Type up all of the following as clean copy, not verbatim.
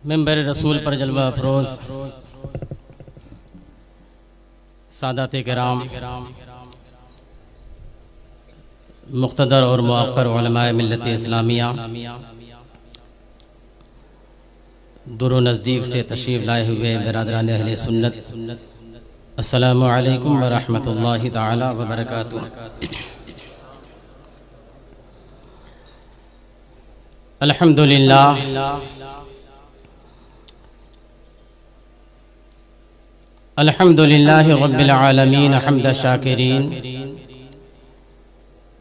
ممبر رسول پر جلوہ افروز سادات کرام، مقتدر اور موقر علماء ملت اسلامیہ، دور و نزدیک سے تشریف لائے ہوئے برادران اہل سنت، السلام علیکم ورحمۃ اللہ تعالی وبرکاتہ۔ الحمد للہ رب العالمین حمد الشاکرین،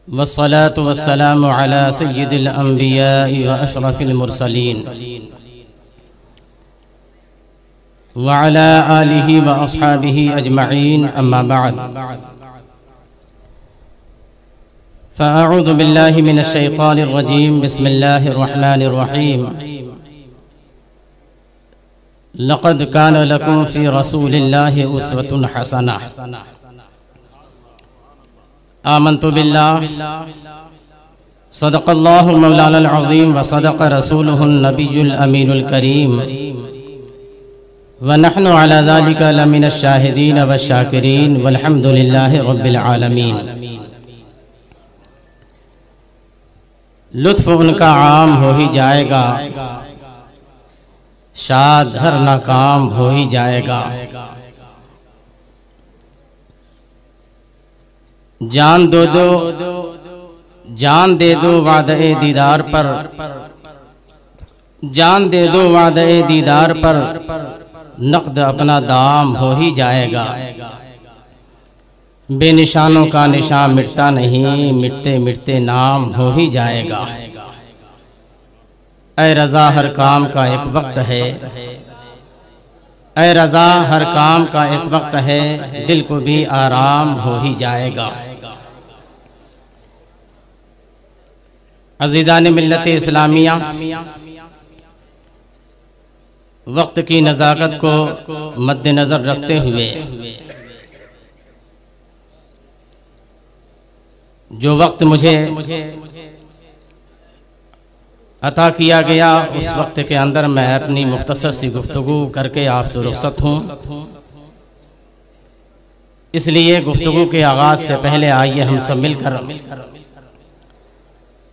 والصلاة والسلام علی سید الانبیاء واشرف المرسلین، وعلى آلہ واصحابہ اجمعین، اما بعد فاعوذ باللہ من الشیطان الرجیم، بسم اللہ الرحمن الرحیم۔ لقد كان لكم في رسول الله أسوة حسنة۔ آمنت بالله، صدق الله مولانا العظيم، وصدق رسوله النبي الأمين الكريم، ونحن على ذلك لمن الشاهدين والشاكرين، والحمد لله رب العالمين۔ لطف ان کا عام ہو ہی جائے گا، شاد ہر ناکام ہو ہی جائے گا۔ جان دے دو وعدہ دیدار پر، جان دے دو وعدہ دیدار پر، نقد اپنا دام ہو ہی جائے گا۔ بے نشانوں کا نشان مٹتا نہیں، مٹتے مٹتے نام ہو ہی جائے گا۔ اے رضا ہر کام کا ایک وقت ہے، اے رضا ہر کام کا ایک وقت ہے، دل کو بھی آرام ہو ہی جائے گا۔ عزیزان ملت اسلامیہ، وقت کی نزاکت کو مد نظر رکھتے ہوئے جو وقت مجھے عطا کیا گیا، اس وقت کے اندر میں اپنی مختصر سی گفتگو کر کے آپ سے رخصت ہوں۔ اس لیے گفتگو کے آغاز سے پہلے آئیے ہم سب مل کر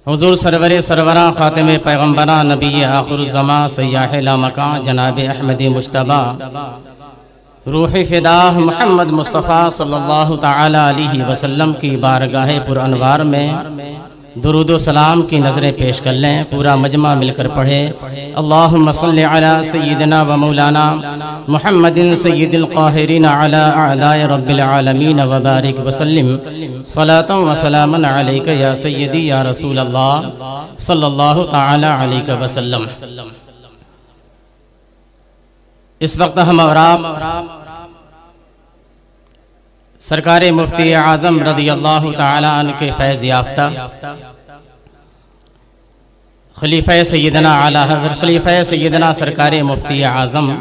حضور سروراں خاتم پیغمبراں، نبی آخر الزماں، سیاح لامکاں، جناب احمد مجتبیٰ، روح فداہ محمد مصطفیٰ صلی اللہ تعالی علیہ وسلم کی بارگاہ پر انوار میں درود و سلام کی نظریں پیش کر لیں۔ پورا مجمع مل کر پڑھے، اللہم صلی علی سیدنا و مولانا محمد سید القاہرین علی اعداء رب العالمین وبارک وسلم، صلاة و سلاما علیک یا سیدی یا رسول اللہ صلی اللہ تعالی علیہ وسلم۔ اس وقت ہم اور آپ سرکار مفتی اعظم رضی اللہ تعالی عنہ کے فیض یافتہ خلیفہ سیدنا اعلی حضرت خلیفہ سیدنا سرکار مفتی اعظم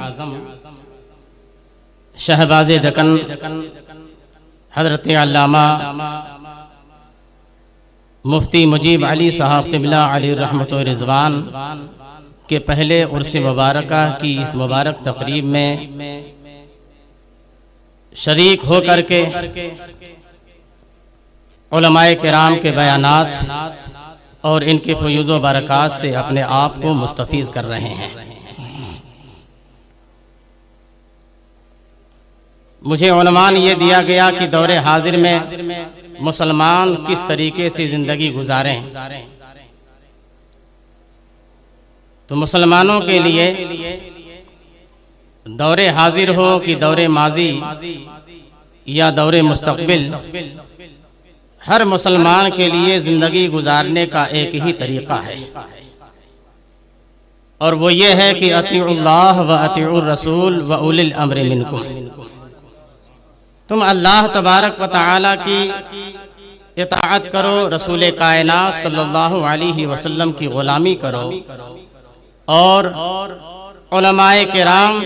شہباز دکن حضرت علامہ مفتی مجیب علی صاحب قبلہ علی رحمت و رضوان کے پہلے عرس مبارکہ کی اس مبارک تقریب میں شریک ہو کر کے علماء کرام کے بیانات اور ان کے فیوز و برکات سے اپنے آپ کو مستفیض کر رہے ہیں۔ مجھے عنوان یہ دیا گیا کہ دور حاضر میں مسلمان کس طریقے سے زندگی گزاریں، تو مسلمانوں کے لیے دور حاضر ہو کہ دور ماضی یا دور مستقبل، ہر مسلمان کے لیے زندگی گزارنے کا ایک ہی طریقہ ہے، اور وہ یہ ہے کہ اطیعوا اللہ و اطیعوا الرسول و اولی الامر منکم۔ تم اللہ تبارک و تعالی کی اطاعت کرو، رسول کائنات صلی اللہ علیہ وسلم کی غلامی کرو، اور علماء کرام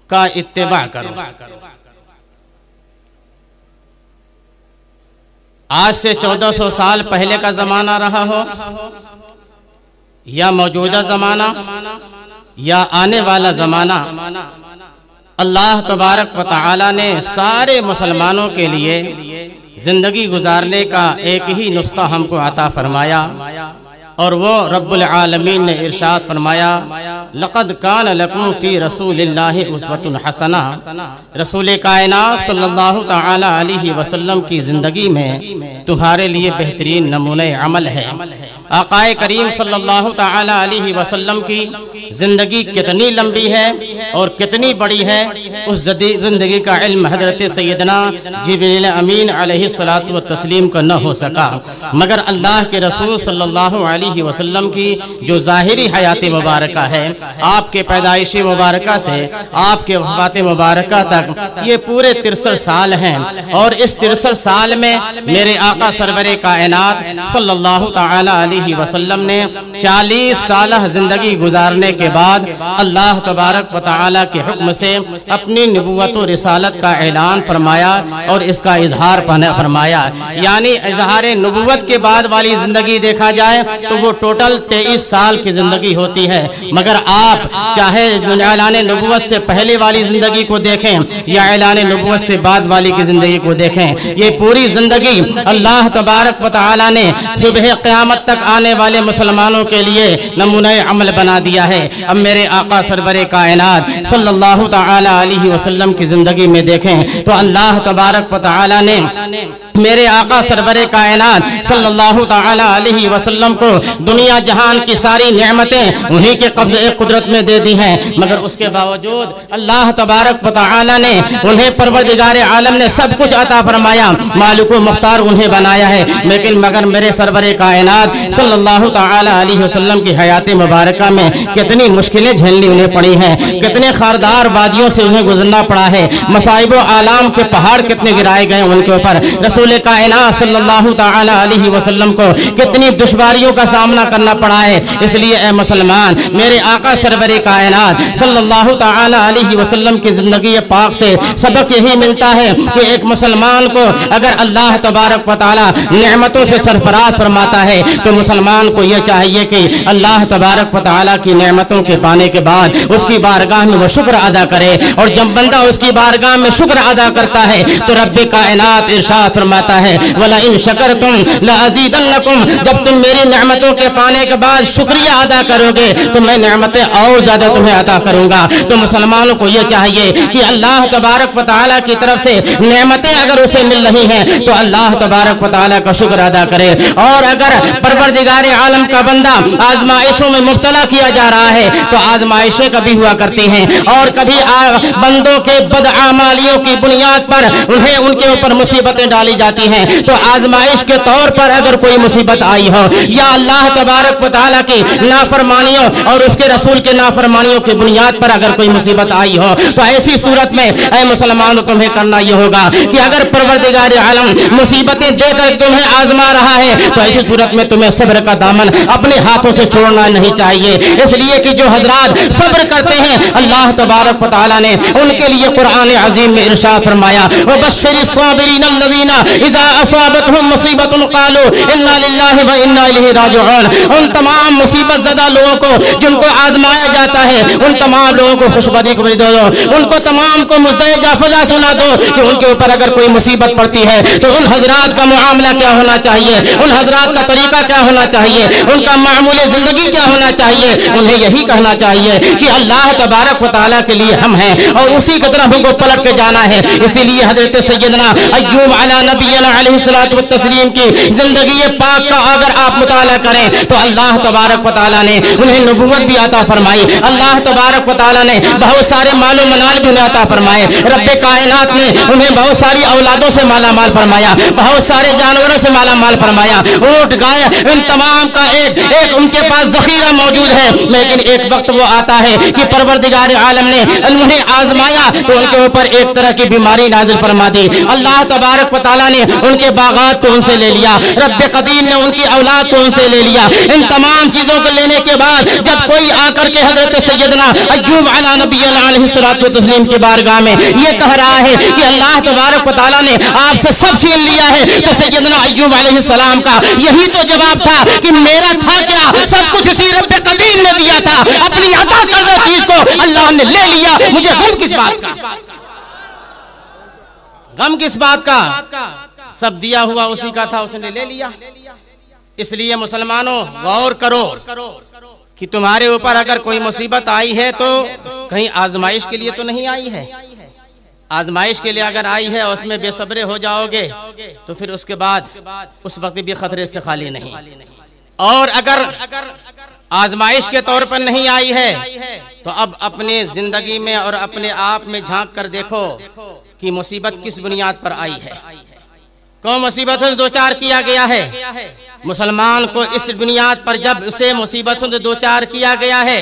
کا اتباع کرو۔ آج سے 1400 سال پہلے کا زمانہ رہا ہو، یا موجودہ زمانہ یا آنے والا زمانہ، اللہ تبارک و تعالی نے سارے مسلمانوں کے لیے زندگی گزارنے کا ایک ہی نسخہ ہم کو عطا فرمایا، اور وہ رب العالمین نے ارشاد فرمایا لقد کان لکم فی رسول اللہ اسوۃ حسنہ، رسول کائنات صلی اللہ تعالی علیہ وسلم کی زندگی میں تمہارے لیے بہترین نمونہ عمل ہے۔ آقا کریم صلی اللہ تعالی علیہ وسلم کی زندگی کتنی لمبی ہے اور کتنی بڑی ہے، اس زندگی کا علم حضرت سیدنا جبریل امین علیہ الصلوۃ والتسلیم کو نہ ہو سکا، مگر اللہ کے رسول صلی اللہ علیہ وسلم کی جو ظاہری حیات مبارکہ ہے، آپ کے پیدائش مبارکہ سے آپ کے وفات مبارکہ تک یہ پورے 63 سال ہیں، اور اس 63 سال میں میرے آقا سرور کائنات صلی اللہ تعالی علیہ وسلم نے 40 سالہ زندگی گزارنے کے بعد اللہ تبارک و تعالی کے حکم سے اپنی نبوت و رسالت کا اعلان فرمایا اور اس کا اظہار فرمایا، یعنی اظہار نبوت کے بعد والی زندگی دیکھا جائے تو وہ ٹوٹل 23 سال کی زندگی ہوتی ہے، مگر آپ چاہے اعلان نبوت سے پہلے والی زندگی کو دیکھیں یا اعلان نبوت سے بعد والی کی زندگی کو دیکھیں، یہ پوری زندگی اللہ تبارک و تعالی نے صبح قیامت تک آنے والے مسلمانوں کے لیے نمونہ عمل بنا دیا ہے۔ اب میرے آقا سرور کائنات صلی اللہ تعالی علیہ وسلم کی زندگی میں دیکھیں تو اللہ تبارک و تعالی نے میرے آقا سرور کائنات صلی اللہ تعالی علیہ وسلم کو دنیا جہان کی ساری نعمتیں انہی کے قبضے قدرت میں دے دی ہیں، مگر اس کے باوجود اللہ تبارک و تعالی نے انہیں پروردگار عالم نے سب کچھ عطا فرمایا، مالک و مختار انہیں بنایا ہے، لیکن مگر میرے سرور کائنات صلی اللہ تعالی علیہ وسلم کی حیات مبارکہ میں کتنی مشکلیں جھیلنی انہیں پڑی ہیں، کتنے خاردار وادیوں سے انہیں گزرنا پڑا ہے، مصائب و آلام کے پہاڑ کتنے گرائے گئے ان کے اوپر، رسول کائنات صلی اللہ تعالی علیہ وسلم کو کتنی دشواریوں کا سامنا کرنا پڑا ہے۔ اس لیے اے مسلمان، میرے آقا سرور کائنات صلی اللہ تعالی علیہ وسلم کی زندگی پاک سے سبق یہی ملتا ہے کہ ایک مسلمان کو اگر اللہ تبارک و تعالی نعمتوں سے سرفراز فرماتا ہے تو مسلمان کو یہ چاہیے کہ اللہ تبارک و تعالی کی نعمتوں کے پانے کے بعد اس کی بارگاہ میں وہ شکر ادا کرے، اور جب بندہ اس کی بارگاہ میں شکر ادا کرتا ہے تو رب کائنات ارشاد فرماتا ہے وَلَئِن شَكَرْتُمْ لَأَزِيدَنَّكُمْ، جب تم میری نعمتوں کے پانے کے بعد شکریہ ادا کرو گے تو میں نعمتیں اور زیادہ تمہیں عطا کروں گا۔ تو مسلمانوں کو یہ چاہیے کہ اللہ تبارک و تعالیٰ کی طرف سے نعمتیں اگر اسے مل رہی ہیں تو اللہ تبارک و تعالیٰ کا شکر ادا کرے، اور اگر پروردگار عالم کا بندہ آزمائشوں میں مبتلا کیا جا رہا ہے تو آزمائشیں کبھی ہوا کرتی ہیں، اور کبھی بندوں کے بدعمالیوں کی بنیاد پر انہیں ان کے اوپر مصیبتیں ڈالی جاتی ہیں، تو آزمائش کے طور پر اگر کوئی مصیبت آئی ہو یا اللہ تبارک و تعالیٰ کی نافرمانیوں اور اس کے رسول کے نافرمانیوں کی بنیاد پر اگر کوئی مصیبت آئی ہو تو ایسی صورت میں اے مسلمانوں تمہیں کرنا یہ ہوگا کہ اگر پروردگار عالم مصیبتیں دے کر تمہیں آزما رہا ہے تو ایسی صورت میں تمہیں صبر کا دامن اپنے ہاتھوں سے چھوڑنا نہیں چاہیے، اس لیے کہ جو حضرات صبر کرتے ہیں اللہ تبارک و تعالیٰ نے ان کے لیے قرآن عظیم میں ارشاد فرمایا وَبَشِّرِ الصَّابِرِينَ الَّذِينَ إِذَا أَصَابَتْهُمْ مُصِيبَةٌ قَالُوا إِنَّا لِلَّهِ وَإِنَّا إِلَيْهِ راجعون، ان تمام مصیبت زدہ لوگوں کو جن کو آزمایا جاتا ہے ان تمام لوگوں کو خوشبری کو دو، ان کو تمام کو مزدحجہ فضا سنا دو کہ ان کے اوپر اگر کوئی مصیبت پڑتی ہے تو ان حضرات کا معاملہ کیا ہونا چاہیے، ان حضرات کا طریقہ کیا ہونا چاہیے، ان کا معمول زندگی کیا ہونا چاہیے، انہیں یہی کہنا چاہیے کہ اللہ تبارک و تعالیٰ کے لیے ہم ہیں اور اسی کی طرف ہم کو پلٹ کے جانا ہے۔ اسی لیے حضرت سیدنا ایوب علی نبینا علیہ الصلوۃ والتسلیم کی زندگی پاک کا اگر آپ مطالعہ کریں تو اللہ تبارک و تعالیٰ نے انہیں نبوت بھی عطا فرمائی، اللہ تبارک و تعالیٰ نے بہت سارے مال و منال بھی انہیں عطا فرمائے، رب کائنات نے انہیں بہت ساری اولادوں سے مالا مال فرمایا، بہت سارے جانوروں سے مالا مال فرمایا، اونٹ گائے ان تمام کا ایک ان کے پاس ذخیرہ موجود ہے، لیکن ایک وقت وہ آتا ہے کہ پروردگار عالم نے انہیں آزمایا تو ان کے اوپر ایک طرح کی بیماری نازل فرما دی۔ اللہ تبارک و تعالیٰ نے ان کے باغات کو ان سے لے لیا، رب قدیر نے ان کی اولاد کو ان سے لے لیا۔ ان تمام چیزوں کو لینے کے بعد جب کوئی آ کر کے حضرت سیدنا ایوب علی نبینا علیہ الصلوۃ والتسلیم کی بارگاہ میں یہ کہہ رہا ہے کہ اللہ تبارک و تعالیٰ نے آپ سے سب چھین لیا ہے، تو سیدنا ایوب علیہ السلام کا یہی تو جواب تھا کہ میرا تھا کیا، سب کچھ اسی رب قدیر نے دیا تھا، اپنی عطا کردہ چیز کو اللہ نے لے لیا، مجھے غم کس بات کا، غم کس بات کا، سب دیا ہوا اسی کا تھا، اس نے لے لیا۔ اس لیے مسلمانوں غور کرو کہ تمہارے اوپر اگر کوئی مصیبت آئی ہے تو کہیں آزمائش کے لیے تو نہیں آئی ہے۔ آزمائش کے لیے اگر آئی ہے اور اس میں بے صبرے ہو جاؤ گے تو پھر اس کے بعد اس وقت بھی خطرے سے خالی نہیں۔ اور اگر آزمائش کے طور پر نہیں آئی ہے تو اب اپنے زندگی میں اور اپنے آپ میں جھانک کر دیکھو کہ مصیبت کس بنیاد پر آئی ہے، کون مصیبتوں سے دوچار کیا گیا ہے۔ مسلمان کو اس بنیاد پر جب اسے مصیبتوں سے دوچار کیا گیا ہے،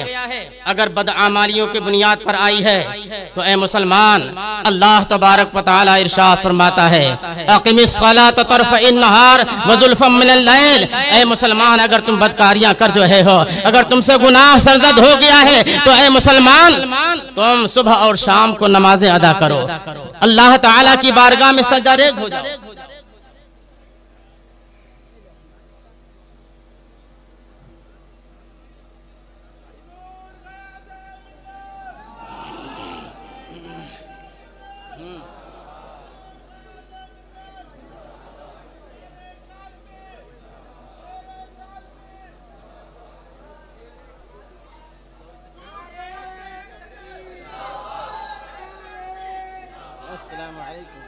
اگر بدعمالیوں کی بنیاد پر آئی ہے تو اے مسلمان، اللہ تبارک و تعالی ارشاد فرماتا ہے اقم الصلاۃ طرفی النہار وزلفا من اللیل، اے مسلمان اگر تم بدکاریاں کر جو ہو، اگر تم سے گناہ سرزد ہو گیا ہے تو اے مسلمان تم صبح اور شام کو نمازیں ادا کرو، اللہ تعالی کی بارگاہ میں سجدہ ریز ہو جاؤ۔ السلام علیکم۔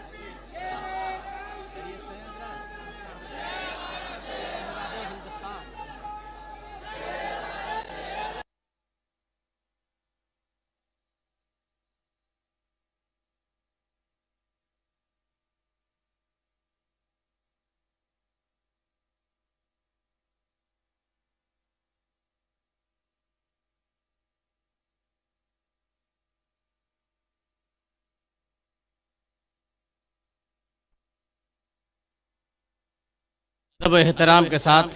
ادب و احترام کے ساتھ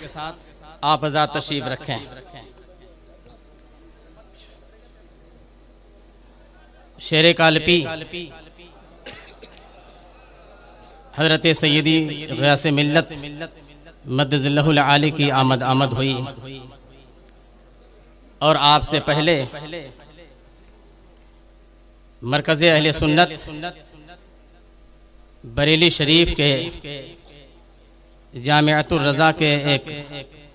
آپ حضرات تشریف رکھیں۔ شیر کالپی حضرت سیدی غیاث ملت مدد اللہ العالی کی آمد ہوئی، اور آپ سے پہلے مرکز اہل سنت بریلی شریف کے جامعۃ الرضا کے ایک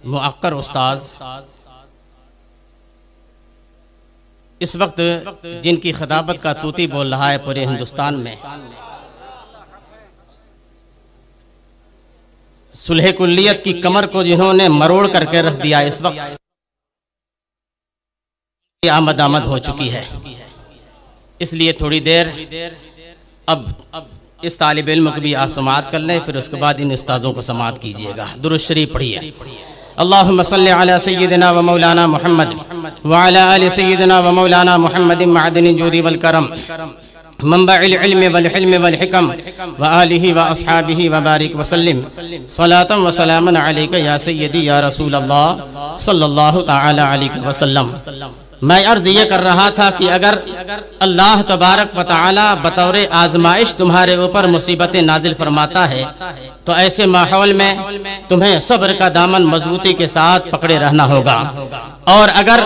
مؤقر استاذ اس وقت جن کی خطابت کا طوطی بول رہا ہے پورے ہندوستان میں، صلح کلیت کی کمر کو جنہوں نے مروڑ کر کے رکھ دیا، اس وقت آمد ہو چکی ہے۔ اس لیے تھوڑی دیر اب اس طالب علم کو بھی آپ سماعت کر لیں، پھر اس کے بعد ان استاذوں کو سماعت کیجئے گا۔ درود شریف پڑھیے۔ اللہم صلی علی سیدنا و مولانا محمد وعلی آل سیدنا و مولانا محمد معدن الجود والکرم منبع العلم والحلم والحکم وآلہ واصحابہ وبارک وسلم صلاة و سلاما علیک یا سیدی یا رسول اللہ صلی اللہ تعالی علیہ وسلم۔ میں عرض یہ کر رہا تھا کہ اگر اللہ تبارک و تعالی بطور آزمائش تمہارے اوپر مصیبتیں نازل فرماتا ہے تو ایسے ماحول میں تمہیں صبر کا دامن مضبوطی کے ساتھ پکڑے رہنا ہوگا، اور اگر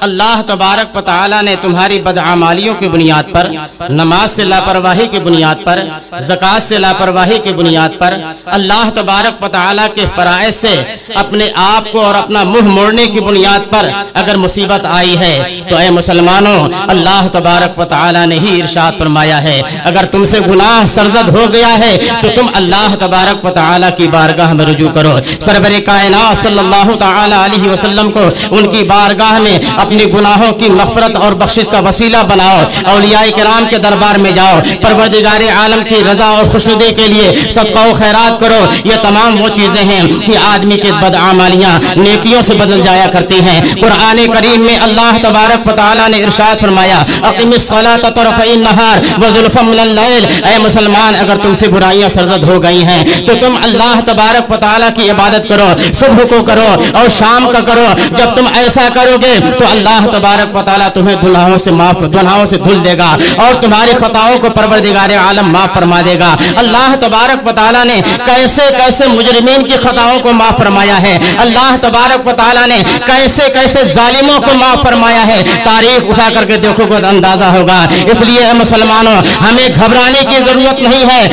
اللہ تبارک و تعالی نے تمہاری بدعمالیوں کی بنیاد پر، نماز سے لاپرواہی کی بنیاد پر، زکوٰۃ سے لاپرواہی کی بنیاد پر، اللہ تبارک و تعالی کے فرائض سے اپنے آپ کو اور اپنا منہ موڑنے کی بنیاد پر اگر مصیبت آئی ہے تو اے مسلمانوں، اللہ تبارک و تعالی نے ہی ارشاد فرمایا ہے اگر تم سے گناہ سرزد ہو گیا ہے تو تم اللہ تبارک و تعالی کی بارگاہ میں رجوع کرو۔ سرور کائنات صلی اللہ تعالی علیہ وسلم کو ان کی بارگاہ میں اپنے گناہوں کی مغفرت اور بخشش کا وسیلہ بناؤ، اولیاء کرام کے دربار میں جاؤ، پروردگار عالم کی رضا اور خوشنودی کے لیے صدقہ و خیرات کرو۔ یہ تمام وہ چیزیں ہیں کہ آدمی کے بدعمالیاں نیکیوں سے بدل جایا کرتی ہیں۔ قرآن کریم میں اللہ تبارک و تعالیٰ نے ارشاد فرمایا، اقم الصلاۃ طرفی النہار وزلفا من اللیل، اے مسلمان اگر تم سے برائیاں سرزد ہو گئی ہیں تو تم اللہ تبارک و تعالیٰ کی عبادت کرو، صبح کو کرو اور شام کا کرو۔ جب تم ایسا کرو گے تو اللہ تبارک و تعالیٰ تمہیں گناہوں سے دھل دے گا اور تمہاری خطاؤں کو پروردگار عالم معاف فرما دے گا۔ اللہ تبارک و تعالیٰ نے کیسے کیسے مجرمین کی خطاؤں کو معاف فرمایا ہے، اللہ تبارک و تعالیٰ نے کیسے کیسے ظالموں کو معاف فرمایا ہے، تاریخ اٹھا کر کے دیکھو گے تو اندازہ ہوگا۔ اس لیے اے مسلمانوں ہمیں گھبرانے کی ضرورت نہیں ہے۔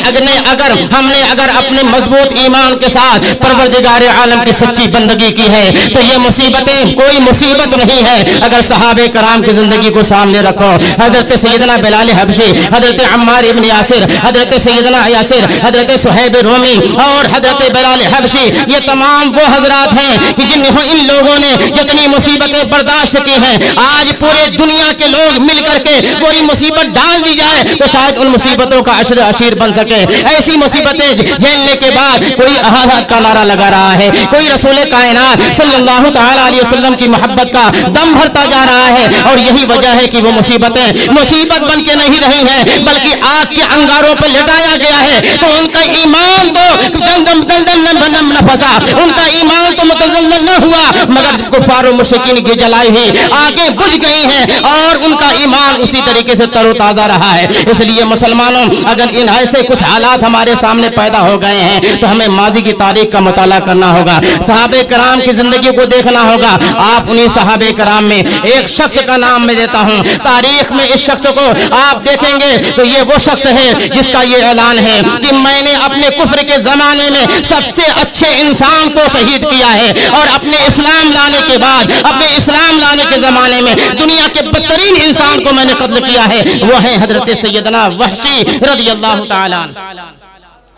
ہم نے اگر اپنے مضبوط ایمان کے ساتھ پروردگار عالم کی سچی بندگی کی ہے تو یہ مصیبتیں کوئی مصیبت نہیں ہے۔ اگر صحابہ کرام کی زندگی کو سامنے رکھو، حضرت سیدنا بلال حبشی، حضرت عمار ابن یاسر، حضرت سیدنا یاسر، حضرت صہیب رومی اور حضرت بلال حبشی، یہ تمام وہ حضرات ہیں کہ جنہوں ان لوگوں نے جتنی مصیبتیں برداشت کی ہیں، آج پورے دنیا کے لوگ مل کر کے کوئی مصیبت ڈال دی جائے تو شاید ان مصیبتوں کا عشر عشیر بن سکے۔ ایسی مصیبتیں جھیلنے کے بعد کوئی احاد کا نعرہ لگا رہا ہے، کوئی رسول کائنات صلی اللہ تعالیٰ علیہ وسلم کی محبت کا دم بھرتا جا رہا ہے، اور یہی وجہ ہے کہ وہ مصیبتیں مصیبت بن کے نہیں رہی ہیں بلکہ آگ کے انگاروں پر لٹایا گیا ہے۔ تو ان کا ایمان تو دندن نہ پھنسا، ان کا ایمان تو متزلزل نہ ہوا، مگر کفار و مشرکین کی جلائی ہوئی آگے بجھ گئی ہیں اور ان کا ایمان اسی طریقے سے تر و تازہ رہا ہے۔ اس لیے مسلمانوں اگر ان ایسے کچھ حالات ہمارے سامنے پیدا ہو گئے ہیں تو ہمیں ماضی کی تاریخ کا مطالعہ کرنا ہوگا، صحابہ کرام کی زندگی کو دیکھنا ہوگا۔ آپ انہی صحابہ کرام میں ایک شخص کا نام میں دیتا ہوں، تاریخ میں اس شخص کو آپ دیکھیں گے تو یہ وہ شخص ہے جس کا یہ اعلان ہے کہ میں نے اپنے کفر کے زمانے میں سب سے اچھے انسان کو شہید کیا ہے، اور اپنے اسلام لانے کے بعد اپنے اسلام لانے کے زمانے میں دنیا کے بدترین انسان کو میں نے قتل کیا ہے، وہ ہے حضرت سیدنا وحشی رضی اللہ تعالیٰ عنہ۔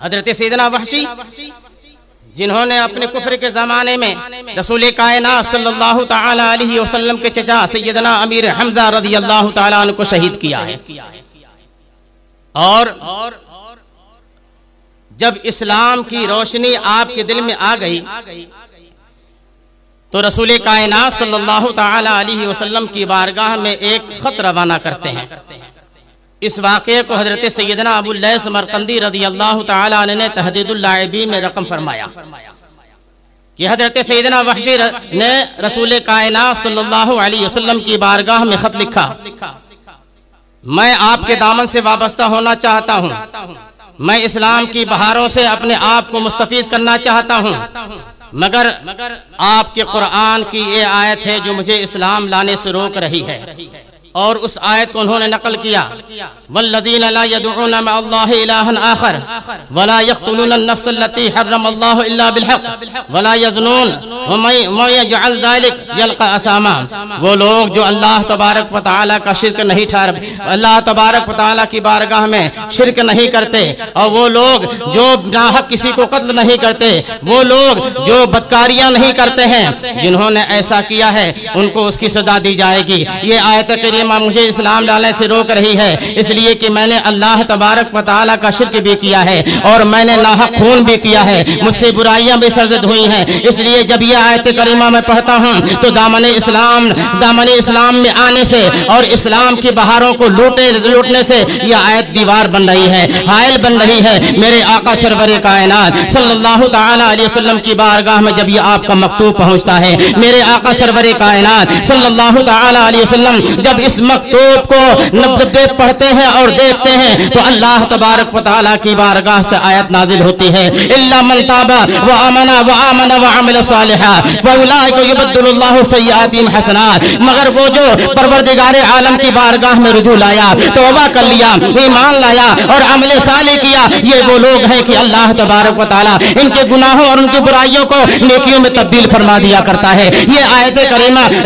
حضرت سیدنا وحشی جنہوں نے اپنے کفر کے زمانے میں رسول کائنات صلی اللہ تعالیٰ علیہ وسلم کے چچا سیدنا امیر حمزہ رضی اللہ تعالیٰ عنہ کو شہید کیا ہے، اور جب اسلام کی روشنی آپ کے دل میں آ گئی تو رسول کائنات صلی اللہ تعالیٰ علیہ وسلم کی بارگاہ میں ایک خط روانہ کرتے ہیں۔ اس واقعے کو حضرت سیدنا ابو اللیث سمرقندی رضی اللہ تعالیٰ عنہ نے تحدید اللاعبین میں رقم فرمایا کہ حضرت سیدنا وحشی نے رسول کائنات صلی اللہ علیہ وسلم کی بارگاہ میں خط لکھا، میں آپ کے دامن سے وابستہ ہونا چاہتا ہوں، میں اسلام کی بہاروں سے اپنے آپ کو مستفیض کرنا چاہتا ہوں، مگر آپ کے قرآن کی یہ آیت ہے جو مجھے اسلام لانے سے روک رہی ہے۔ اور اس آیت کو انہوں نے نقل کیا، والذین لا يدعون مع اللہ الہا آخر ولا يقتلون النفس التي حرم اللہ الا بالحق ولا يزنون ومن يفعل ذلك يلقى اثاما۔ وہ لوگ جو اللہ تبارک و تعالیٰ کا شرک نہیں ٹھہراتے، اللہ تبارک و تعالیٰ کی بارگاہ میں شرک نہیں کرتے، اور وہ لوگ جو ناحق کسی کو قتل نہیں کرتے، وہ لوگ جو بدکاریاں نہیں کرتے ہیں، جنہوں نے ایسا کیا ہے ان کو اس کی سزا دی جائے گی۔ یہ آیت کریمہ مجھے اسلام لانے سے روک رہی ہے، اس لیے کہ میں نے اللہ تبارک و تعالیٰ کا شرک بھی کیا ہے اور میں نے ناحق خون بھی کیا ہے، مجھ سے برائیاں بھی سرزد ہوئی ہیں۔ اس لیے جب یہ آیت کریمہ میں پڑھتا ہوں تو دامن اسلام میں آنے سے اور اسلام کی بہاروں کو لوٹنے سے یہ آیت دیوار بن رہی ہے، حائل بن رہی ہے۔ میرے آقا سرور کائنات صلی اللہ تعالیٰ علیہ وسلم کی بارگاہ میں جب یہ آپ کا مکتوب پہنچتا ہے، میرے آقا سرور کائنات صلی اللہ تعالیٰ علیہ وسلم جب اس مکتوب کو پڑھتے ہیں اور دیکھتے ہیں تو اللہ تبارک و تعالیٰ کی بارگاہ سے آیت نازل ہوتی ہے، الا من تاب وآمن وعمل صالحا فاولئک یبدل اللہ سیئاتہم حسنات۔ مگر وہ جو پروردگار عالم کی بارگاہ میں رجوع لایا، توبہ کر لیا، ایمان لایا اور عمل صالح کیا، یہ وہ لوگ ہیں کہ اللہ تبارک و تعالیٰ ان کے گناہوں اور ان کی برائیوں کو نیکیوں میں تبدیل فرما دیا کرتا ہے۔ یہ آیت کریمہ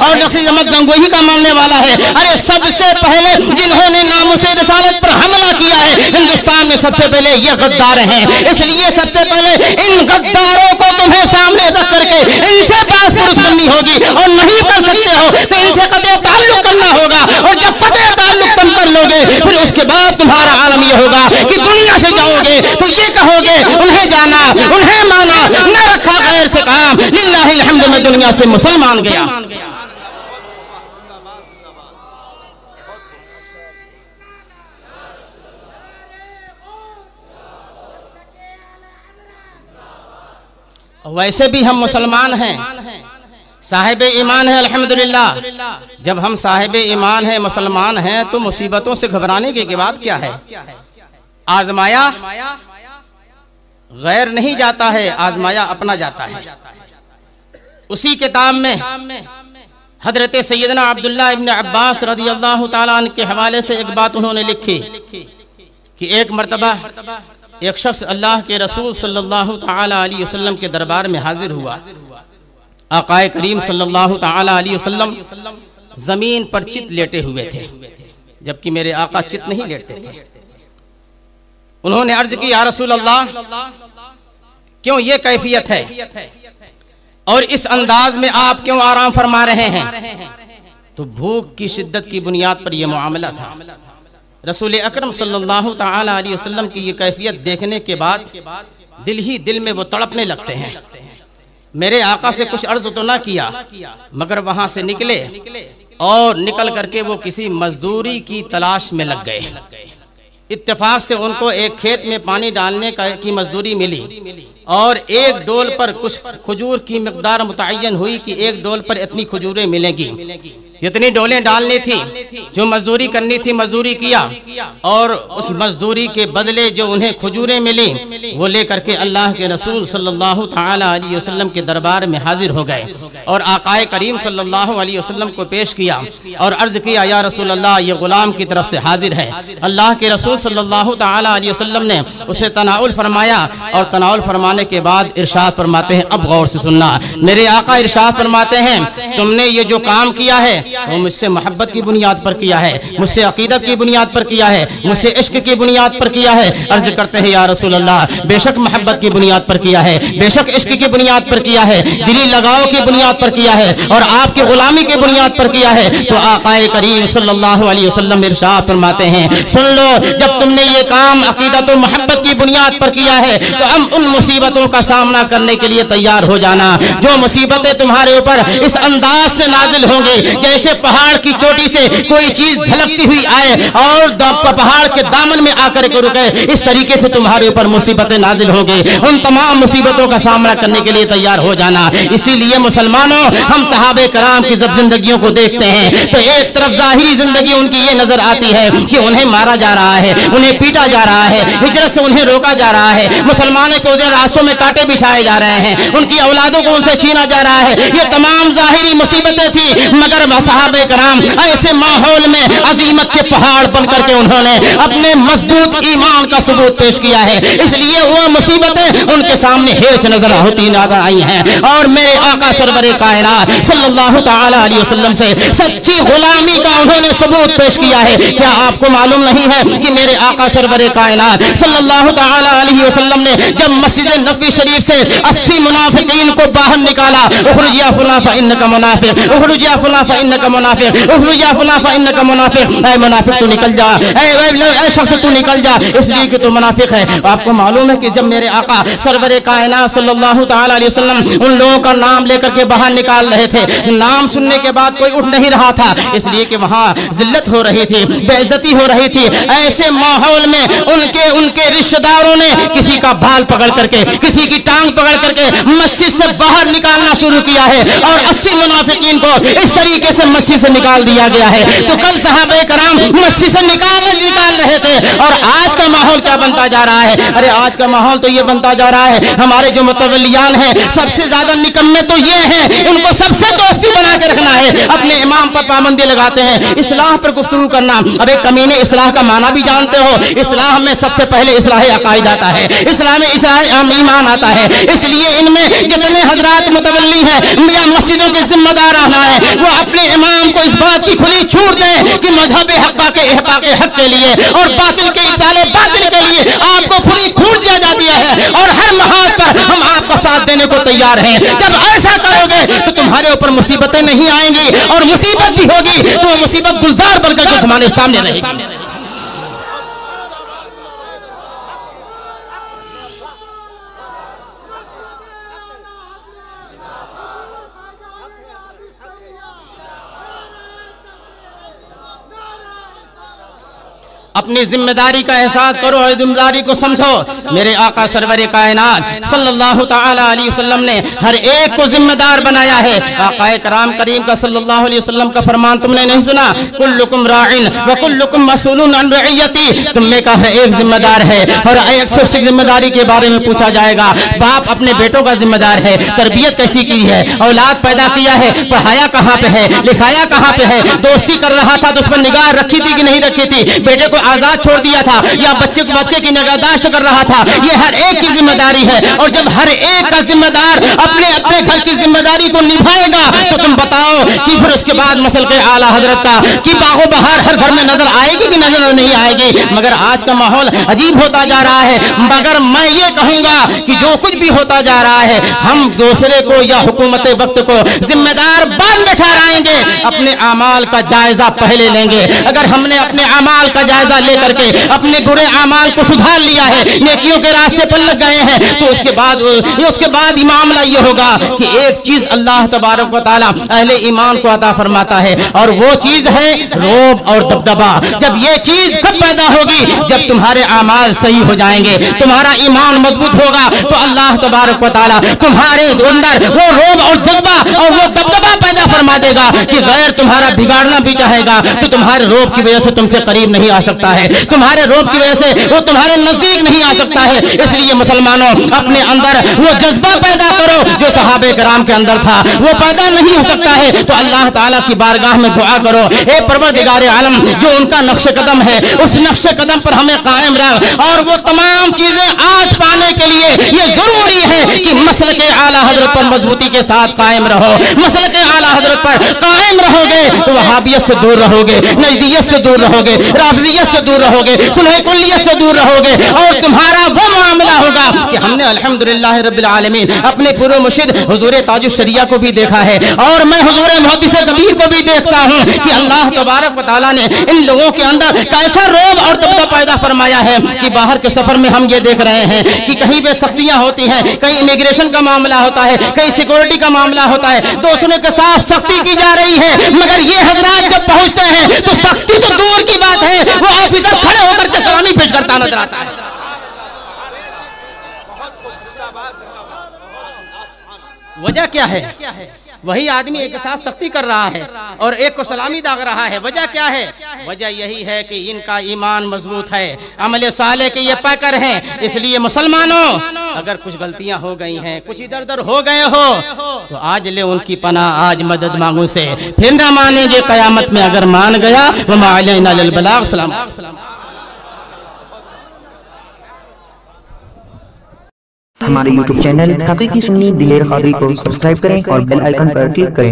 اور نقشِ احمد گنگوہی کا ماننے والا ہے۔ ارے سب سے پہلے جنہوں نے ناموس رسالت پر حملہ کیا ہے ہندوستان میں سب سے پہلے یہ غدار ہیں۔ اس لیے سب سے پہلے ان غداروں کو تمہیں سامنے رکھ کر کے ان سے باس پرس کرنی ہوگی، اور نہیں کر سکتے ہو تو ان سے قطع تعلق کرنا ہوگا، اور جب قطع تعلق تم کر لو گے پھر اس کے بعد تمہارا عالم یہ ہوگا کہ دنیا سے جاؤ گے تو یہ کہو گے انہیں جانا، انہیں مانا، نہ رکھا غیر سے کام، للہ الحمد میں دنیا سے مسلمان گیا۔ ویسے بھی ہم مسلمان ہیں، صاحب ایمان ہیں الحمدللہ۔ جب ہم صاحب ایمان ہیں، مسلمان ہیں، تو مصیبتوں سے گھبرانے کے بعد کیا ہے؟ آزمایا غیر نہیں جاتا ہے، آزمایا اپنا جاتا ہے۔ اسی کتاب میں حضرت سیدنا عبداللہ ابن عباس رضی اللہ تعالیٰ عنہ کے حوالے سے ایک بات انہوں نے لکھی کہ ایک مرتبہ ایک شخص اللہ کے رسول صلی اللہ تعالیٰ علیہ وسلم کے دربار میں حاضر ہوا۔ آقا کریم صلی اللہ تعالیٰ علیہ وسلم زمین پر چت لیٹے ہوئے تھے، جبکہ میرے آقا چت نہیں لیٹتے تھے۔ انہوں نے عرض کی یا رسول اللہ کیوں یہ کیفیت ہے اور اس انداز میں آپ کیوں آرام فرما رہے ہیں؟ تو بھوک کی شدت کی بنیاد پر یہ معاملہ تھا۔ رسول اکرم صلی اللہ تعالیٰ علیہ وسلم کی یہ کیفیت دیکھنے کے بعد دل ہی دل میں وہ تڑپنے لگتے ہیں۔ میرے آقا سے کچھ عرض تو نہ کیا، مگر وہاں سے نکلے اور نکل کر کے وہ کسی مزدوری کی تلاش میں لگ گئے۔ اتفاق سے ان کو ایک کھیت میں پانی ڈالنے کی مزدوری ملی، اور ایک ڈول پر کچھ کھجور کی مقدار متعین ہوئی کہ ایک ڈول پر اتنی کھجوریں ملیں گی۔ جتنی ڈولیں ڈالنی تھی، جو مزدوری کرنی تھی مزدوری کیا، اور اس مزدوری کے بدلے جو انہیں کھجوریں ملی وہ لے کر کے اللہ کے رسول صلی اللہ تعالیٰ علیہ وسلم کے دربار میں حاضر ہو گئے، اور آقا کریم صلی اللہ علیہ وسلم کو پیش کیا اور عرض کیا یا رسول اللہ یہ غلام کی طرف سے حاضر ہے۔ اللہ کے رسول صلی اللہ تعالیٰ علیہ وسلم نے اسے تناول فرمایا، اور تناول فرمانے کے بعد ارشاد فرماتے ہیں، اب غور سے سننا، میرے آقا ارشاد فرماتے ہیں تم نے یہ جو کام کیا ہے وہ مجھ سے محبت کی بنیاد پر کیا ہے، مجھ سے عقیدت کی بنیاد پر کیا ہے، مجھ سے عشق کی بنیاد پر کیا ہے۔ عرض کرتے ہیں یا رسول اللہ بے شک محبت کی بنیاد پر کیا ہے، بے شک عشق کی بنیاد پر کیا ہے، دلی لگاؤ کی بنیاد پر کیا ہے، اور آپ کی غلامی کی بنیاد پر کیا ہے۔ تو آقا کریم صلی اللہ علیہ وسلم ارشاد فرماتے ہیں سن لو، جب تم نے یہ کام عقیدت و محبت کی بنیاد پر کیا ہے تو ہم ان مصیبتوں کا سامنا کرنے کے لیے تیار ہو جانا، جو مصیبتیں تمہارے اوپر اس انداز سے نازل ہوں گی جیسے پہاڑ کی چوٹی سے کوئی چیز دھلکتی ہوئی آئے اور پہاڑ کے دامن میں آ کر کے رکے، اس طریقے سے تمہارے اوپر مصیبتیں نازل ہوں گی۔ ان تمام مصیبتوں کا سامنا کرنے کے لیے تیار ہو جانا۔ اسی لیے مسلمانوں، ہم صحابہ کرام کی جب زندگیوں کو دیکھتے ہیں تو ایک طرف ظاہری زندگی ان کی یہ نظر آتی ہے کہ انہیں مارا جا رہا ہے، انہیں پیٹا جا رہا ہے، ہجرت سے انہیں روکا جا رہا ہے، مسلمانوں کو راستوں میں کانٹے بچھائے جا رہے ہیں، ان کی اولادوں کو ان سے چھینا جا رہا ہے۔ یہ تمام ظاہری مصیبتیں تھیں، مگر صحابہ کرام ایسے ماحول میں عظیمت کے پہاڑ بن کر کے انہوں نے اپنے مضبوط ایمان کا ثبوت پیش کیا ہے، اس لیے وہ مصیبتیں ان کے سامنے ہیچ نظر آئی ہیں، اور میرے آقا سرور کائنات صلی اللہ تعالی علیہ وسلم سے سچی غلامی کا انہوں نے ثبوت پیش کیا ہے۔ کیا آپ کو معلوم نہیں ہے کہ میرے آقا سرور کائنات صلی اللہ تعالی علیہ وسلم نے جب مسجد نبوی شریف سے 80 منافقین کو باہر نکالا، اخرج یا فلاں فانک منافق، اخرج یا فلاں فانک منافق، اخرج یا فلاں فانک منافق، اے منافق تو نکل جا، اے شخص تو نکل جا، اس لیے کہ تو منافق ہے۔ آپ کو معلوم ہے کہ جب میرے آقا سرور کائنات صلی اللہ تعالی علیہ وسلم ان لوگوں کا نام لے کر کے باہر نکال رہے تھے، نام سننے کے بعد کوئی اٹھ نہیں رہا تھا، اس لیے کہ وہاں ذلت ہو رہی تھی، بے عزتی ہو رہی تھی۔ ایسے ماحول میں ان کے رشتہ داروں نے کسی کا بال پکڑ کر کے، کسی کی ٹانگ پکڑ کر کے مسجد سے باہر نکالنا شروع کیا ہے، اور 80 منافقین کو اس طریقے سے مسجد سے نکال دیا گیا ہے۔ تو کل صحابہ کرام مسجد سے نکال رہے تھے، اور آج کا ماحول کیا بنتا جا رہا ہے؟ ارے آج کا ماحول تو یہ بنتا جا رہا ہے، ہمارے جو متولیان ہیں سب سے زیادہ نکمے تو یہ ہیں، ان کو سب سے دوستی بنا بنائے رکھنا ہے, اپنے امام پر پابندی لگاتے ہیں. اصلاح پر گفتگو کرنا, اب ایک کمینے اصلاح کا معنی بھی جانتے ہو, اصلاح میں سب سے پہلے اصلاح عقائد آتا ہے, اصلاح میں اصلاح ایمان آتا ہے. اس لیے ان میں جتنے حضرات متولی ہیں یا مسجدوں کے ذمہ دار ہیں, وہ اپنے امام کو اس بات کی کھلی چھوٹ دیں کہ مذہب حقہ کے احقاق حق کے لیے اور باطل کے ابطال باطل کے لیے آپ کو کھلی چھوٹ دیا جاتی ہے, اور ہر محاذ پر ہم آپ کا ساتھ دینے کو تیار ہیں. جب ایسا کرو گے تو تمہارے اوپر مصیبتیں نہیں آئیں گی, اور مصیبت بھی ہوگی تو وہ مصیبت گلزار بن کر تمہارے سامنے رہے گی. اپنی ذمہ داری کا احساس کرو اور ذمہ داری کو سمجھو. میرے آقا سرور کائنات صلی اللہ تعالی علیہ وسلم نے ہر ایک کو ذمہ دار بنایا ہے. آقا کرام کریم کا صلی اللہ علیہ وسلم کا فرمان تم نے نہیں سنا, کلکم راعن وکلکم مسئول عن رعیتی, تم میں کا ہر ایک ذمہ دار ہے اور ایک سے ذمہ داری کے بارے میں پوچھا جائے گا. باپ اپنے بیٹوں کا ذمہ دار ہے, تربیت کیسی کی ہے, اولاد پیدا کیا ہے, پڑھایا کہاں پہ ہے, لکھایا کہاں پہ ہے, دوستی کر رہا تھا تو اس پر نگاہ رکھی تھی کہ نہیں رکھی تھی, بیٹے کو آزاد چھوڑ دیا تھا یا بچے کی نگہداشت کر رہا تھا. یہ ہر ایک کی ذمہ داری ہے, اور جب ہر ایک کا ذمہ دار اپنے اپنے گھر کی ذمہ داری کو نبھائے گا تو تم بتاؤ کہ پھر اس کے بعد مسلک اعلیٰ حضرت کا کہ باغ و بہار ہر گھر میں نظر آئے گی کہ نظر نہیں آئے گی. مگر آج کا ماحول عجیب ہوتا جا رہا ہے. مگر میں یہ کہوں گا کہ جو کچھ بھی ہوتا جا رہا ہے ہم دوسرے کو یا حکومت وقت کو ذمہ دار بعد میں ٹھہرائیں گے, اپنے اعمال کا جائزہ پہلے لیں گے. اگر ہم نے اپنے اعمال کا جائزہ لے کر کے اپنے برے اعمال کو سدھار لیا ہے, نیکیوں کے راستے پر لگ گئے ہیں, تو اس کے بعد معاملہ یہ ہوگا کہ ایک چیز اللہ تبارک و تعالی اہل ایمان کو عطا فرماتا ہے, اور وہ چیز ہے رعب اور دبدبا. جب یہ چیز کب پیدا ہوگی, جب تمہارے اعمال صحیح ہو جائیں گے, تمہارا ایمان مضبوط ہوگا, تو اللہ تبارک و تعالی تمہارے اندر وہ رعب اور جذبہ اور وہ دبدبا پیدا فرما دے گا کہ غیر تمہارا بگاڑنا بھی چاہے گا تو تمہارے رعب کی وجہ سے تم سے قریب نہیں آ سکتا ہے, تمہارے رعب کی وجہ سے وہ تمہارے نزدیک نہیں آ سکتا ہے. اس لیے مسلمانوں اپنے اندر وہ جذبہ پیدا کرو جو صحابہ کرام کے اندر تھا, وہ پیدا نہیں ہو سکتا ہے تو اللہ تعالیٰ کی بارگاہ میں دعا کرو, اے پروردگار عالم جو ان کا نقش قدم ہے اس نقش قدم پر ہمیں قائم رکھ, اور وہ تمام چیزیں آج پانے کے لیے یہ ضروری ہے کہ مسلک اعلیٰ حضرت پر مضبوطی کے ساتھ قائم رہو. مسلک اعلیٰ حضرت پر قائم رہو گے تو وہابیت سے دور رہو گے, نجدیت سے دور رہو گے, رافضیت سے دور رہو گے, سلح کلیت سے دور رہو گے, اور تمہارا وہ معاملہ ہوگا کہ ہم نے الحمدللہ رب العالمین اپنے پورے مرشد حضور تاج الشریعہ کو بھی دیکھا ہے, اور میں حضور محدث کبیر کو بھی دیکھتا ہوں کہ اللہ تبارک و تعالیٰ نے ان لوگوں کے اندر کیسا رعب اور دبدبا پیدا فرمایا ہے کہ باہر کے سفر میں ہم یہ دیکھ رہے ہیں کہ کہیں پہ سختیاں ہوتی ہیں, کہیں امیگریشن کا معاملہ ہوتا ہے, کہیں سیکورٹی کا معاملہ ہوتا ہے, دوسروں کے ساتھ سختی کی جا رہی ہے, مگر یہ حضرات جب پہنچتے ہیں تو سختی تو دور کی بات ہے, وہ آفیسر کھڑے ہو کر کے سلامی پیش کرتا نظر آتا ہے. وجہ کیا ہے؟ وہی آدمی ایک ساتھ سختی کر رہا ہے اور ایک کو سلامی داغ رہا ہے. وجہ کیا ہے؟ وجہ یہی ہے کہ ان کا ایمان مضبوط ہے, عمل صالح کے یہ پیکر ہیں. اس لیے مسلمانوں اگر کچھ غلطیاں ہو گئی ہیں, کچھ ادھر ادھر ہو گئے ہو تو آج لے ان کی پناہ, آج مدد مانگوں سے, پھر نہ مانیں گے قیامت میں اگر مان گیا. وما علینا الا البلاغ. سلام. ہمارے YouTube چینل حقیقی سنی دلیر قادری کو سبسکرائب کریں اور بیل آئیکن پر کلک کریں.